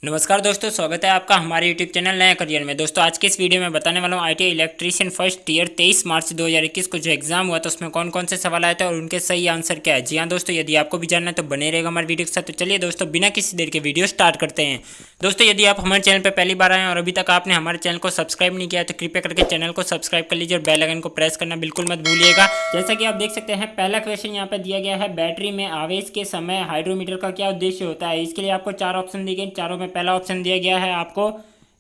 नमस्कार दोस्तों, स्वागत है आपका हमारे YouTube चैनल नया करियर में। दोस्तों आज के इस वीडियो में बताने वाला हूँ ITI इलेक्ट्रीशियन फर्स्ट ईयर 23 मार्च 2021 को जो एग्जाम हुआ था उसमें कौन कौन से सवाल आए थे और उनके सही आंसर क्या है। जी हाँ दोस्तों, यदि आपको भी जानना है तो बने रहेगा हमारे वीडियो के साथ। तो चलिए दोस्तों बिना किसी देर के वीडियो स्टार्ट करते हैं। दोस्तों यदि आप हमारे चैनल पर पहली बार आए हैं और अभी तक आपने हमारे चैनल को सब्सक्राइब नहीं किया तो कृपया करके चैनल को सब्सक्राइब कर लीजिए और बेल आइकन को प्रेस करना बिल्कुल मत भूलिएगा। जैसा कि आप देख सकते हैं पहला क्वेश्चन यहाँ पर दिया गया है, बैटरी में आवेश के समय हाइड्रोमीटर का क्या उद्देश्य होता है। इसके लिए आपको 4 ऑप्शन दिए गए। चारों में पहला ऑप्शन दिया गया है आपको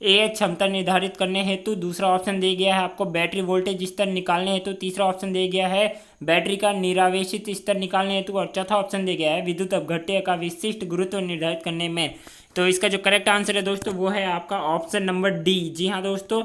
AH क्षमता निर्धारित करने हेतु, दूसरा ऑप्शन दिया गया है आपको बैटरी वोल्टेज स्तर निकालने हेतु, तीसरा ऑप्शन दिया गया है बैटरी का निरावेशित स्तर निकालने हेतु और चौथा ऑप्शन दिया गया है विद्युत अपघट्य का विशिष्ट गुरुत्व निर्धारित करने में। तो इसका जो करेक्ट आंसर है दोस्तों वो है आपका ऑप्शन नंबर डी। जी हाँ दोस्तों,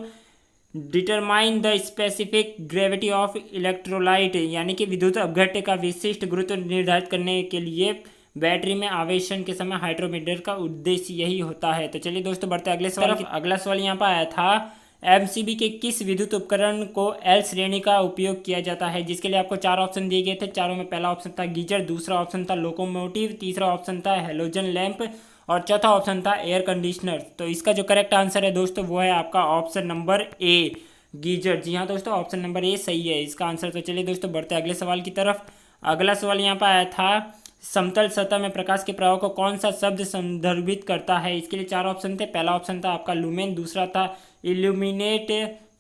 determine the specific gravity of electrolyte, यानी कि विद्युत अपघट्य का विशिष्ट गुरुत्व निर्धारित करने के लिए बैटरी में आवेशन के समय हाइड्रोमीटर का उद्देश्य यही होता है। तो चलिए दोस्तों बढ़ते अगले सवाल की। अगला सवाल यहाँ पर आया था, MCB के किस विद्युत उपकरण को L श्रेणी का उपयोग किया जाता है। जिसके लिए आपको 4 ऑप्शन दिए गए थे। चारों में पहला ऑप्शन था गीजर, दूसरा ऑप्शन था लोकोमोटिव, तीसरा ऑप्शन था हेलोजन लैंप और चौथा ऑप्शन था एयर कंडीशनर। तो इसका जो करेक्ट आंसर है दोस्तों वो है आपका ऑप्शन नंबर ए, गीजर। जी हाँ दोस्तों, ऑप्शन नंबर ए सही है इसका आंसर। तो चलिए दोस्तों बढ़ते अगले सवाल की तरफ। अगला सवाल यहाँ पर आया था, समतल सतह में प्रकाश के प्रवाह को कौन सा शब्द संदर्भित करता है। इसके लिए 4 ऑप्शन थे। पहला ऑप्शन था आपका लुमेन, दूसरा था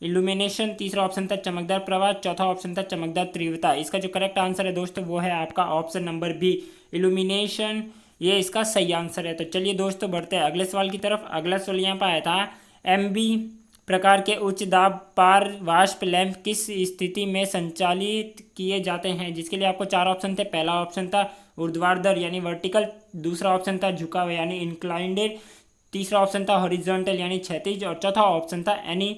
इल्यूमिनेशन, तीसरा ऑप्शन था चमकदार प्रवाह, चौथा ऑप्शन था चमकदार तीव्रता। इसका जो करेक्ट आंसर है दोस्तों वो है आपका ऑप्शन नंबर बी, इल्यूमिनेशन। ये इसका सही आंसर है। तो चलिए दोस्तों बढ़ते हैं अगले सवाल की तरफ। अगला सवाल यहाँ पर आया था, MB प्रकार के उच्च दाब पार वाष्प लैंप किस स्थिति में संचालित किए जाते हैं। जिसके लिए आपको 4 ऑप्शन थे। पहला ऑप्शन था ऊर्ध्वाधर यानी वर्टिकल, दूसरा ऑप्शन था झुका हुआ यानी इंक्लाइंडेड, तीसरा ऑप्शन था हॉरिजॉन्टल यानी क्षैतिज और चौथा ऑप्शन था एनी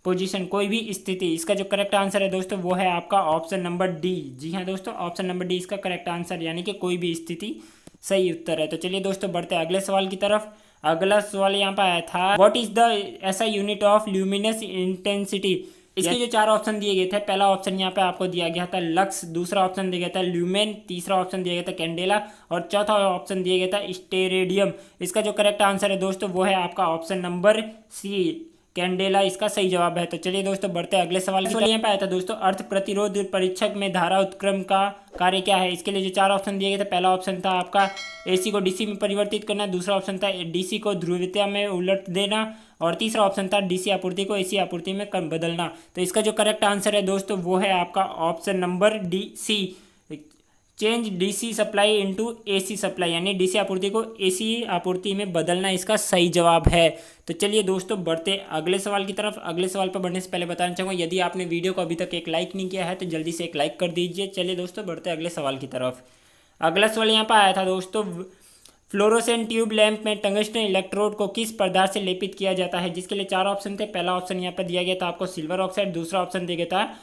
पोजीशन, कोई भी स्थिति। इसका जो करेक्ट आंसर है दोस्तों वो है आपका ऑप्शन नंबर डी। जी हाँ दोस्तों, ऑप्शन नंबर डी इसका करेक्ट आंसर यानी कि कोई भी स्थिति सही उत्तर है। तो चलिए दोस्तों बढ़ते हैं अगले सवाल की तरफ। अगला सवाल यहाँ पर आया था, व्हाट इज द ऐसा यूनिट ऑफ ल्यूमिनस इंटेंसिटी। इसके जो 4 ऑप्शन दिए गए थे। पहला ऑप्शन यहाँ पे आपको दिया गया था लक्स, दूसरा ऑप्शन दिया गया था ल्यूमेन, तीसरा ऑप्शन दिया गया था कैंडेला और चौथा ऑप्शन दिया गया था स्टेरेडियम। इसका जो करेक्ट आंसर है दोस्तों वो है आपका ऑप्शन नंबर सी, कैंडेला इसका सही जवाब है। तो चलिए दोस्तों बढ़ते हैं अगले सवाल की। यहाँ पे आया था दोस्तों, अर्थ प्रतिरोध परीक्षक में धारा उत्क्रम का कार्य क्या है। इसके लिए जो 4 ऑप्शन दिए गए थे। पहला ऑप्शन था आपका AC को DC में परिवर्तित करना, दूसरा ऑप्शन था DC को ध्रुवीयता में उलट देना और तीसरा ऑप्शन था DC आपूर्ति को AC आपूर्ति में बदलना। तो इसका जो करेक्ट आंसर है दोस्तों वो है आपका option number D, C, change DC supply into AC supply, यानी DC आपूर्ति को AC आपूर्ति में बदलना इसका सही जवाब है। तो चलिए दोस्तों बढ़ते अगले सवाल की तरफ। अगले सवाल पर बढ़ने से पहले बताना चाहूँगा, यदि आपने वीडियो को अभी तक एक लाइक नहीं किया है तो जल्दी से एक लाइक कर दीजिए। चलिए दोस्तों बढ़ते अगले सवाल की तरफ। अगला सवाल यहाँ पर आया था दोस्तों, फ्लोरोसेंट ट्यूब लैंप में टंगस्टन इलेक्ट्रोड को किस पदार्थ से लेपित किया जाता है। जिसके लिए 4 ऑप्शन थे। पहला ऑप्शन यहाँ पर दिया गया था आपको सिल्वर ऑक्साइड, दूसरा ऑप्शन दिया गया था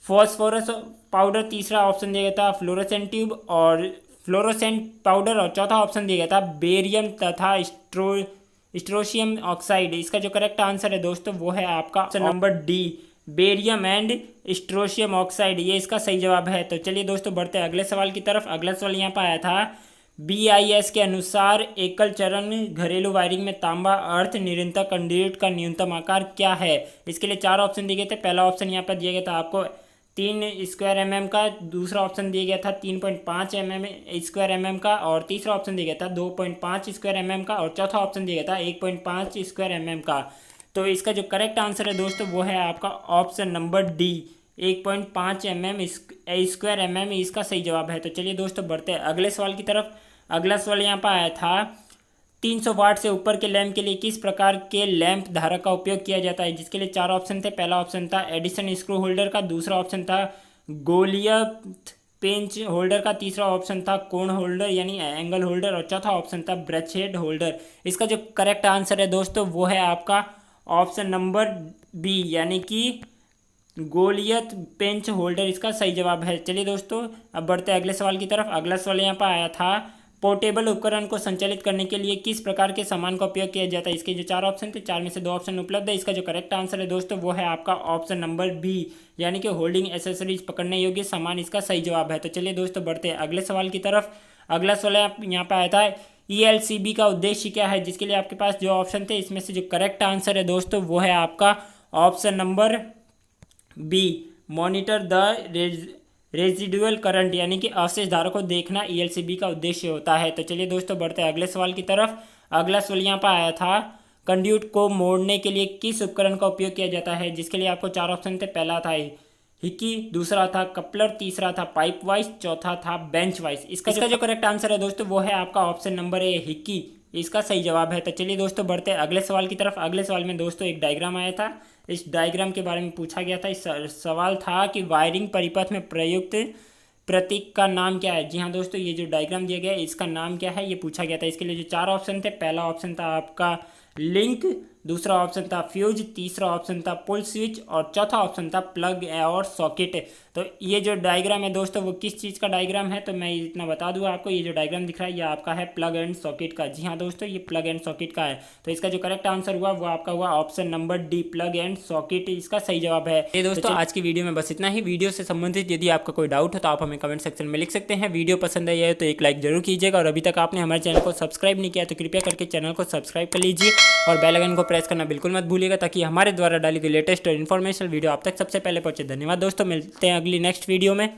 फॉस्फोरस पाउडर, तीसरा ऑप्शन दिया गया था फ्लोरोसेंट ट्यूब और फ्लोरोसेंट पाउडर और चौथा ऑप्शन दिया गया था बेरियम तथा स्ट्रोशियम ऑक्साइड। इसका जो करेक्ट आंसर है दोस्तों वो है आपका option number D, barium and strontium oxide, ये इसका सही जवाब है। तो चलिए दोस्तों बढ़ते हैं अगले सवाल की तरफ। अगला सवाल यहाँ पर आया था, BIS के अनुसार एकल चरण घरेलू वायरिंग में तांबा अर्थ निरंतर कंडक्ट का न्यूनतम आकार क्या है। इसके लिए 4 ऑप्शन दिए गए थे। पहला ऑप्शन यहाँ पर दिया गया था आपको 3 स्क्वायर mm का, दूसरा ऑप्शन दिया गया था 3.5 स्क्वायर mm का और तीसरा ऑप्शन दिया गया था 2.5 स्क्वायर mm का और चौथा ऑप्शन दिया गया था 1.5 स्क्वायर mm का। तो इसका जो करेक्ट आंसर है दोस्तों वो है आपका option number D, 1.5 square mm इसका सही जवाब है। तो चलिए दोस्तों बढ़ते हैं अगले सवाल की तरफ। अगला सवाल यहाँ पर आया था, 300 वाट से ऊपर के लैंप के लिए किस प्रकार के लैंप धारक का उपयोग किया जाता है। जिसके लिए 4 ऑप्शन थे। पहला ऑप्शन था एडिसन स्क्रू होल्डर का, दूसरा ऑप्शन था गोलियत पेंच होल्डर का, तीसरा ऑप्शन था कोण होल्डर यानी एंगल होल्डर और चौथा ऑप्शन था ब्रैचहेड होल्डर। इसका जो करेक्ट आंसर है दोस्तों वो है आपका ऑप्शन नंबर बी, यानी कि गोलियत पेंच होल्डर इसका सही जवाब है। चलिए दोस्तों अब बढ़ते अगले सवाल की तरफ। अगला सवाल यहाँ पर आया था, पोर्टेबल उपकरण को संचालित करने के लिए किस प्रकार के सामान का उपयोग किया जाता है। इसके जो 4 ऑप्शन थे, 4 में से 2 ऑप्शन उपलब्ध है। इसका जो करेक्ट आंसर है दोस्तों वो है आपका ऑप्शन नंबर बी, यानी कि होल्डिंग एसेसरीज, पकड़ने योग्य सामान इसका सही जवाब है। तो चलिए दोस्तों बढ़ते हैं अगले सवाल की तरफ। अगला सवाल यहाँ पे आया था, ELCB का उद्देश्य क्या है, जिसके लिए आपके पास जो ऑप्शन थे इसमें से जो करेक्ट आंसर है दोस्तों वो है आपका option number B, monitor the residual current, यानी कि अवशेष धारा को देखना ELCB का उद्देश्य होता है। तो चलिए दोस्तों बढ़ते हैं अगले सवाल की तरफ। अगला सवाल यहाँ पर आया था, कंड्यूट को मोड़ने के लिए किस उपकरण का उपयोग किया जाता है, जिसके लिए आपको 4 ऑप्शन थे। पहला था हिकी, दूसरा था कपलर, तीसरा था पाइप वाइज, चौथा था बेंच वाइज। इसका जो करेक्ट आंसर है दोस्तों वो है आपका ऑप्शन नंबर ए, हिकी, इसका सही जवाब है। तो चलिए दोस्तों बढ़ते हैं अगले सवाल की तरफ। अगले सवाल में दोस्तों एक डायग्राम आया था, इस डायग्राम के बारे में पूछा गया था। इस सवाल था कि वायरिंग परिपथ में प्रयुक्त प्रतीक का नाम क्या है। जी हाँ दोस्तों, ये जो डायग्राम दिया गया है इसका नाम क्या है ये पूछा गया था। इसके लिए जो 4 ऑप्शन थे, पहला ऑप्शन था आपका लिंक, दूसरा ऑप्शन था फ्यूज, तीसरा ऑप्शन था पुल स्विच और चौथा ऑप्शन था प्लग और सॉकेट। तो ये जो डायग्राम है दोस्तों वो किस चीज़ का डायग्राम है, तो मैं इतना बता दूँ आपको, ये जो डायग्राम दिख रहा है ये आपका है प्लग एंड सॉकेट का। जी हाँ दोस्तों, ये प्लग एंड सॉकेट का है। तो इसका जो करेक्ट आंसर हुआ वो आपका हुआ option number D, plug and socket, इसका सही जवाब है। ये दोस्तों आज की वीडियो में बस इतना ही। वीडियो से संबंधित यदि आपका कोई डाउट हो तो आप हमें कमेंट सेक्शन में लिख सकते हैं। वीडियो पसंद आई है तो एक लाइक जरूर कीजिएगा, और अभी तक आपने हमारे चैनल को सब्सक्राइब नहीं किया तो कृपया करके चैनल को सब्सक्राइब कर लीजिए और बेल आइकन को प्रेस करना बिल्कुल मत भूलिएगा, ताकि हमारे द्वारा डाली गई लेटेस्ट और इन्फॉर्मेशन वीडियो आप तक सबसे पहले पहुंचे। धन्यवाद दोस्तों, मिलते हैं अगली नेक्स्ट वीडियो में।